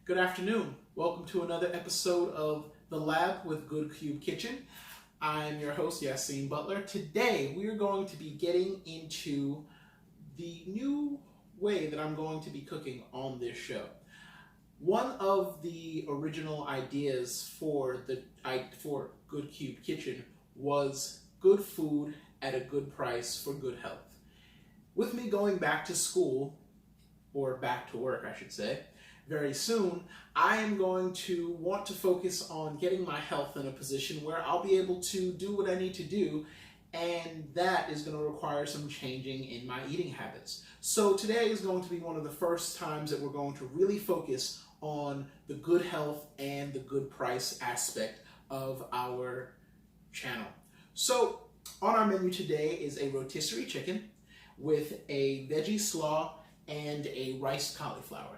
Good afternoon. Welcome to another episode of The Lab with Good Cube Kitchen. I'm your host, Yassine Butler. Today, we are going to be getting into the new way that I'm going to be cooking on this show. One of the original ideas for Good Cube Kitchen was good food at a good price for good health. With me going back to school, or back to work, I should say, very soon, I am going to want to focus on getting my health in a position where I'll be able to do what I need to do, and that is going to require some changing in my eating habits. So today is going to be one of the first times that we're going to really focus on the good health and the good price aspect of our channel. So on our menu today is a rotisserie chicken with a veggie slaw and a riced cauliflower.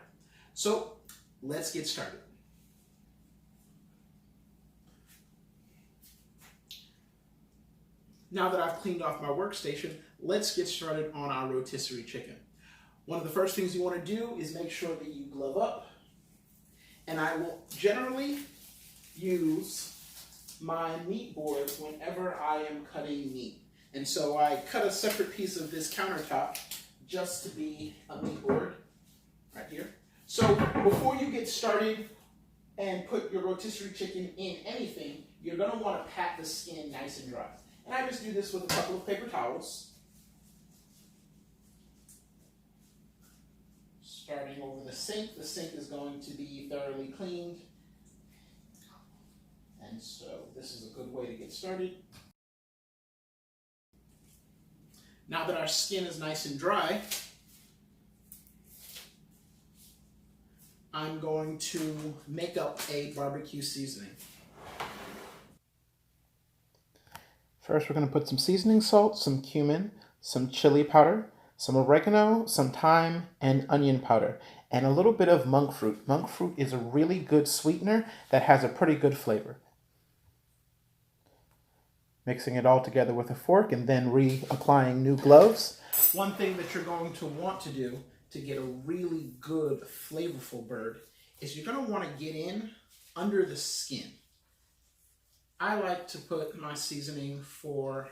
So let's get started. Now that I've cleaned off my workstation, let's get started on our rotisserie chicken. One of the first things you want to do is make sure that you glove up. And I will generally use my meat boards whenever I am cutting meat. And so I cut a separate piece of this countertop just to be a meat board right here. So before you get started and put your rotisserie chicken in anything, you're going to want to pat the skin nice and dry. And I just do this with a couple of paper towels. Starting over the sink is going to be thoroughly cleaned. And so this is a good way to get started. Now that our skin is nice and dry, I'm going to make up a barbecue seasoning. First, we're going to put some seasoning salt, some cumin, some chili powder, some oregano, some thyme, and onion powder, and a little bit of monk fruit. Monk fruit is a really good sweetener that has a pretty good flavor. Mixing it all together with a fork and then reapplying new gloves. One thing that you're going to want to do to get a really good, flavorful bird is you're going to want to get in under the skin. I like to put my seasoning for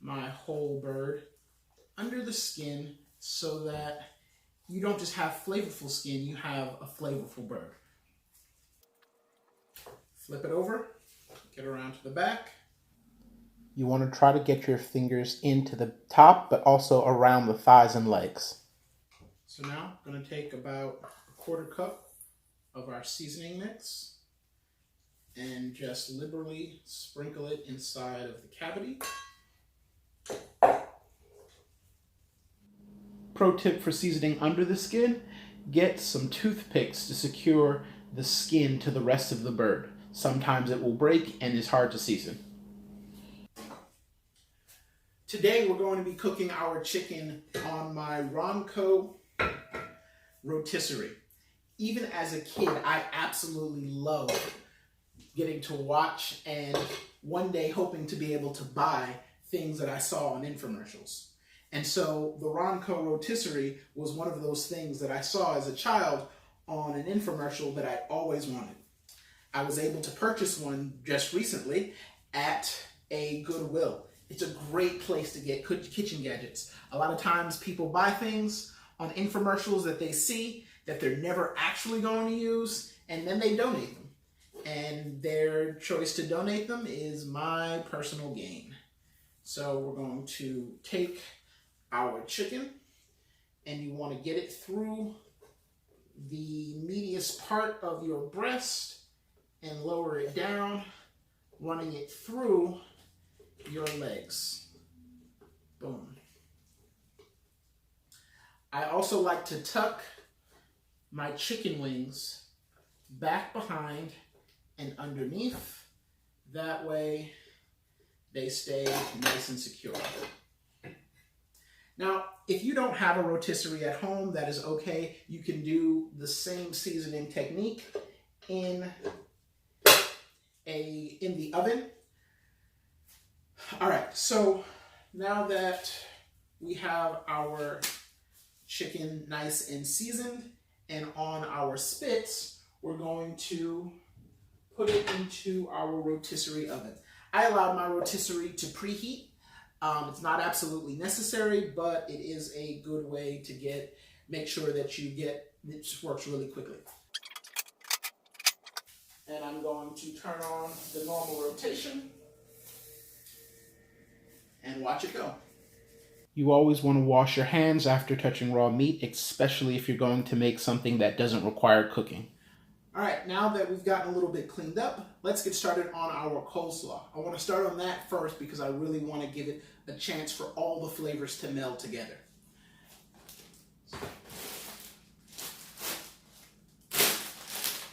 my whole bird under the skin so that you don't just have flavorful skin, you have a flavorful bird. Flip it over, get around to the back. You want to try to get your fingers into the top, but also around the thighs and legs. So now I'm going to take about a quarter cup of our seasoning mix and just liberally sprinkle it inside of the cavity. Pro tip for seasoning under the skin, get some toothpicks to secure the skin to the rest of the bird. Sometimes it will break and is hard to season. Today we're going to be cooking our chicken on my Ronco rotisserie. Even as a kid, I absolutely loved getting to watch and one day hoping to be able to buy things that I saw on infomercials. And so the Ronco rotisserie was one of those things that I saw as a child on an infomercial that I always wanted. I was able to purchase one just recently at a Goodwill. It's a great place to get kitchen gadgets. A lot of times people buy things on infomercials that they see that they're never actually going to use, and then they donate them. And their choice to donate them is my personal gain. So we're going to take our chicken, and you want to get it through the meatiest part of your breast and lower it down, running it through your legs. Boom. I also like to tuck my chicken wings back behind and underneath. That way they stay nice and secure. Now, if you don't have a rotisserie at home, that is okay. You can do the same seasoning technique in the oven. All right, so now that we have our chicken nice and seasoned and on our spits, we're going to put it into our rotisserie oven. I allowed my rotisserie to preheat. It's not absolutely necessary, but it is a good way to make sure that it just works really quickly. And I'm going to turn on the normal rotation and watch it go. You always want to wash your hands after touching raw meat, especially if you're going to make something that doesn't require cooking. All right, now that we've gotten a little bit cleaned up, let's get started on our coleslaw. I want to start on that first because I really want to give it a chance for all the flavors to meld together.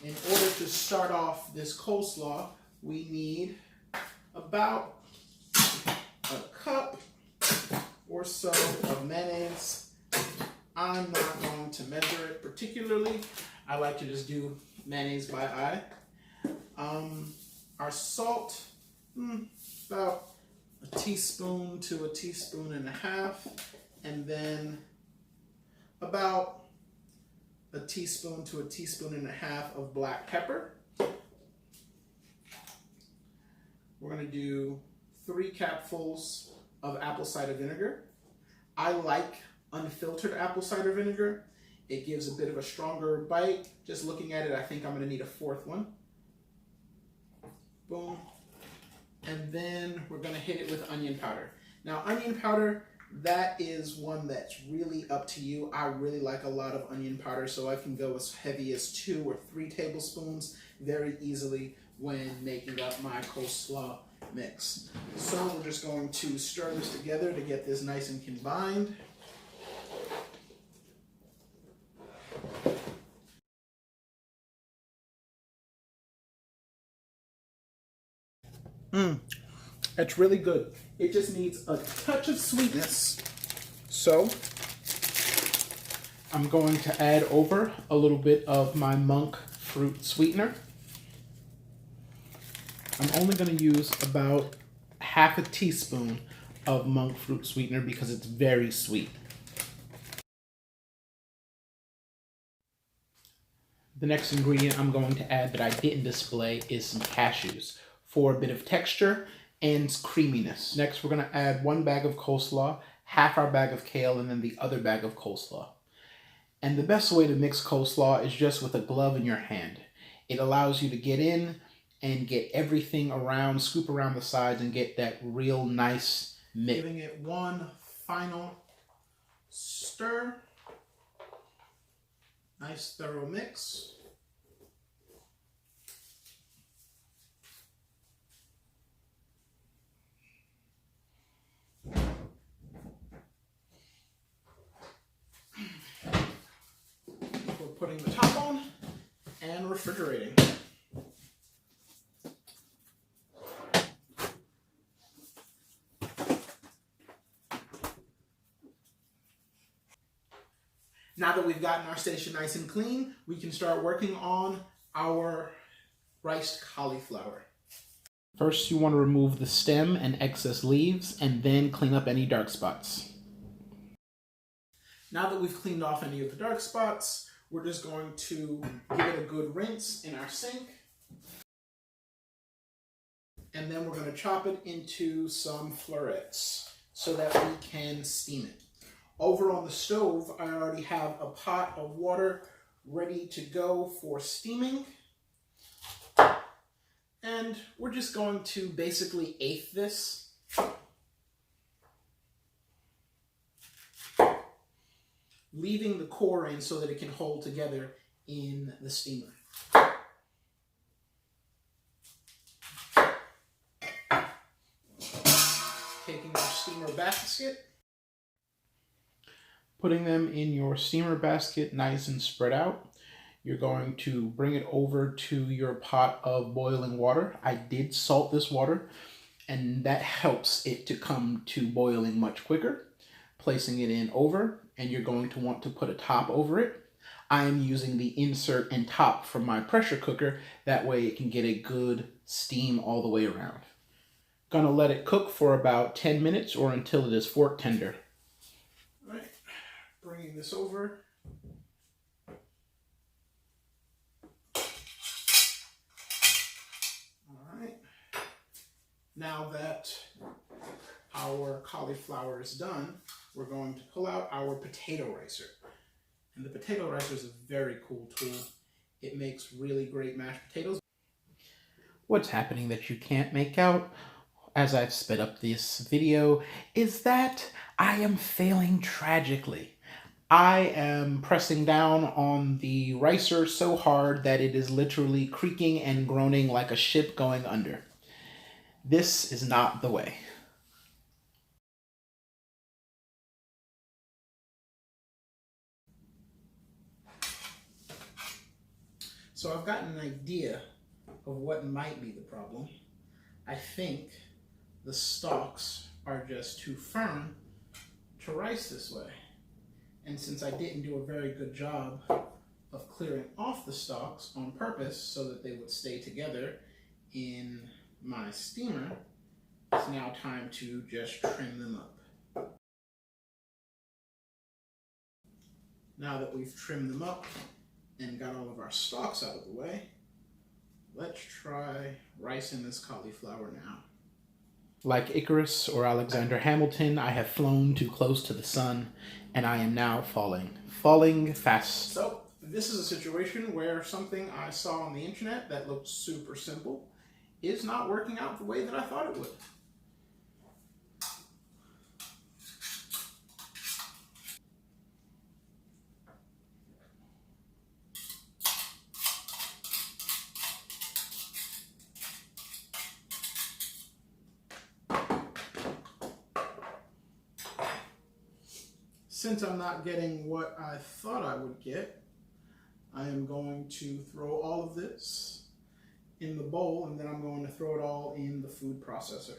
In order to start off this coleslaw, we need about a cup or so of mayonnaise. I'm not going to measure it particularly. I like to just do mayonnaise by eye. Our salt, about a teaspoon to a teaspoon and a half, and then about a teaspoon to a teaspoon and a half of black pepper. We're going to do 3 capfuls of apple cider vinegar. I like unfiltered apple cider vinegar. It gives a bit of a stronger bite. Just looking at it, I think I'm going to need a 4th one. Boom. And then we're going to hit it with onion powder. Now, onion powder, that is one that's really up to you. I really like a lot of onion powder, so I can go as heavy as 2 or 3 tablespoons very easily when making up my coleslaw mix. So we're just going to stir this together to get this nice and combined. That's really good. It just needs a touch of sweetness. So I'm going to add over a little bit of my monk fruit sweetener. I'm only going to use about half a teaspoon of monk fruit sweetener because it's very sweet. The next ingredient I'm going to add that I didn't display is some cashews for a bit of texture and creaminess. Next, we're going to add 1 bag of coleslaw, half our bag of kale, and then the other bag of coleslaw. And the best way to mix coleslaw is just with a glove in your hand. It allows you to get in and get everything around, scoop around the sides, and get that real nice mix. Giving it one final stir. Nice thorough mix. We're putting the top on and refrigerating. Now that we've gotten our station nice and clean, we can start working on our riced cauliflower. First, you want to remove the stem and excess leaves, and then clean up any dark spots. Now that we've cleaned off any of the dark spots, we're just going to give it a good rinse in our sink. And then we're going to chop it into some florets so that we can steam it. Over on the stove, I already have a pot of water ready to go for steaming. And we're just going to basically eighth this. Leaving the core in so that it can hold together in the steamer. Taking our steamer basket. Putting them in your steamer basket nice and spread out. You're going to bring it over to your pot of boiling water. I did salt this water, and that helps it to come to boiling much quicker. Placing it in over, and you're going to want to put a top over it. I am using the insert and top from my pressure cooker. That way it can get a good steam all the way around. Gonna let it cook for about 10 minutes or until it is fork tender. All right, bringing this over. Now that our cauliflower is done, we're going to pull out our potato ricer. And the potato ricer is a very cool tool. It makes really great mashed potatoes. What's happening that you can't make out as I've sped up this video is that I am failing tragically. I am pressing down on the ricer so hard that it is literally creaking and groaning like a ship going under. This is not the way. So I've got an idea of what might be the problem. I think the stalks are just too firm to rice this way. And since I didn't do a very good job of clearing off the stalks on purpose so that they would stay together in my steamer, it's now time to just trim them up. Now that we've trimmed them up and got all of our stalks out of the way, let's try ricing this cauliflower now. Like Icarus or Alexander Hamilton, I have flown too close to the sun, and I am now falling fast. So this is a situation where something I saw on the internet that looked super simple is not working out the way that I thought it would. Since I'm not getting what I thought I would get, I am going to throw all of this in the bowl, and then I'm going to throw it all in the food processor.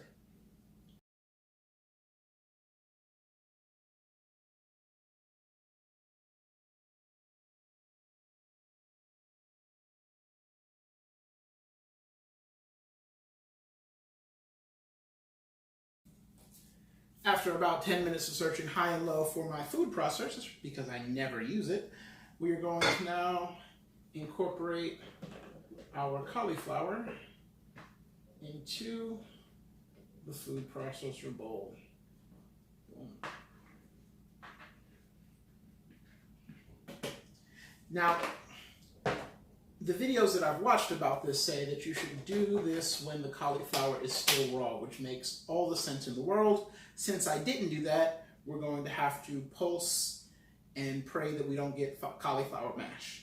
After about 10 minutes of searching high and low for my food processor, because I never use it, we are going to now incorporate our cauliflower into the food processor bowl. Boom. Now, the videos that I've watched about this say that you should do this when the cauliflower is still raw, which makes all the sense in the world. Since I didn't do that, we're going to have to pulse and pray that we don't get cauliflower mash.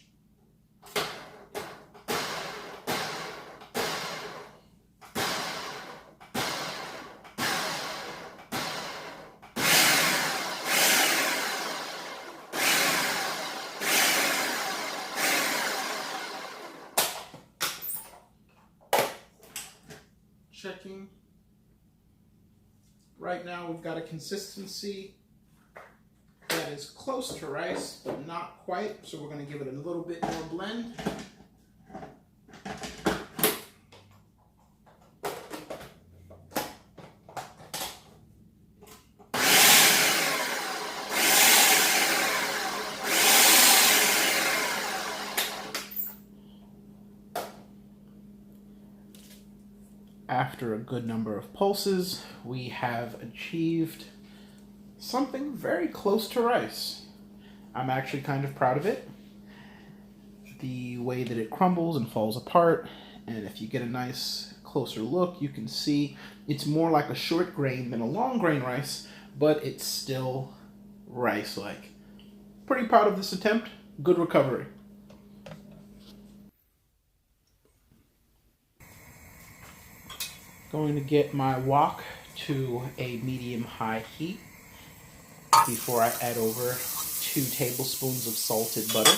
Checking. Right now we've got a consistency that is close to rice, but not quite, so we're going to give it a little bit more blend. After a good number of pulses, we have achieved something very close to rice. I'm actually kind of proud of it. The way that it crumbles and falls apart, and if you get a nice closer look, you can see it's more like a short grain than a long grain rice, but it's still rice-like. Pretty proud of this attempt. Good recovery. Going to get my wok to a medium-high heat before I add over 2 tablespoons of salted butter,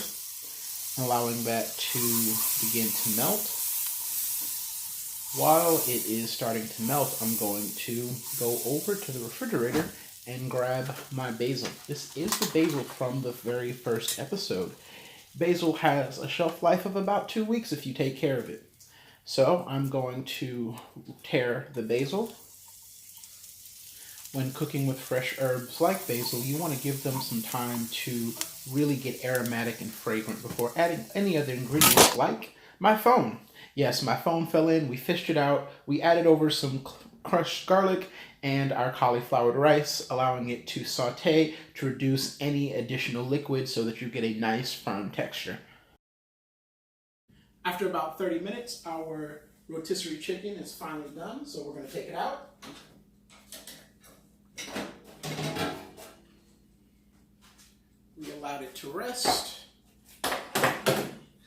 allowing that to begin to melt. While it is starting to melt, I'm going to go over to the refrigerator and grab my basil. This is the basil from the very first episode. Basil has a shelf life of about 2 weeks if you take care of it. So I'm going to tear the basil. When cooking with fresh herbs like basil, you want to give them some time to really get aromatic and fragrant before adding any other ingredients, like my phone. Yes, my phone fell in, we fished it out, we added over some crushed garlic and our cauliflowered rice, allowing it to saute to reduce any additional liquid so that you get a nice firm texture. After about 30 minutes, our rotisserie chicken is finally done, so we're going to take it out. We allowed it to rest. Hot,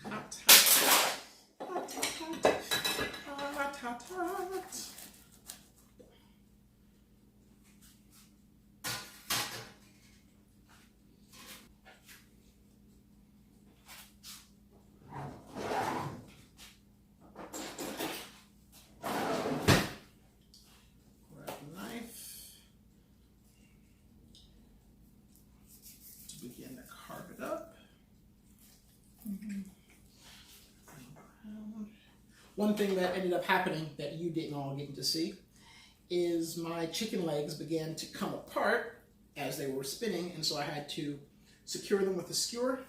hot, hot, hot, hot, hot, hot. Grab a knife to begin to carve it up. One thing that ended up happening that you didn't all get to see is my chicken legs began to come apart as they were spinning, and so I had to secure them with a skewer.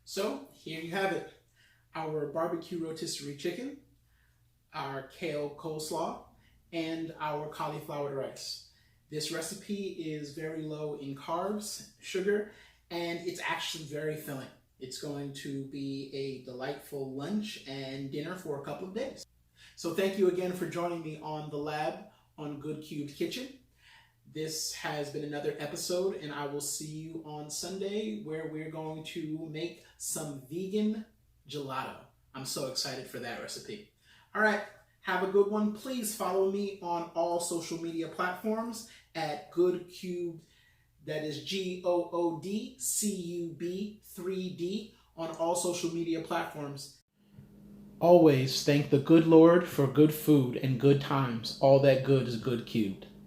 So here you have it, our barbecue rotisserie chicken, our kale coleslaw, and our cauliflower rice. This recipe is very low in carbs, sugar, and it's actually very filling. It's going to be a delightful lunch and dinner for a couple of days. So thank you again for joining me on The Lab on Good Cubed Kitchen. This has been another episode, and I will see you on Sunday where we're going to make some vegan gelato. I'm so excited for that recipe. All right, have a good one. Please follow me on all social media platforms at Good Cubed, that is GOODCUB 3D on all social media platforms. Always thank the good Lord for good food and good times. All that good is good cubed.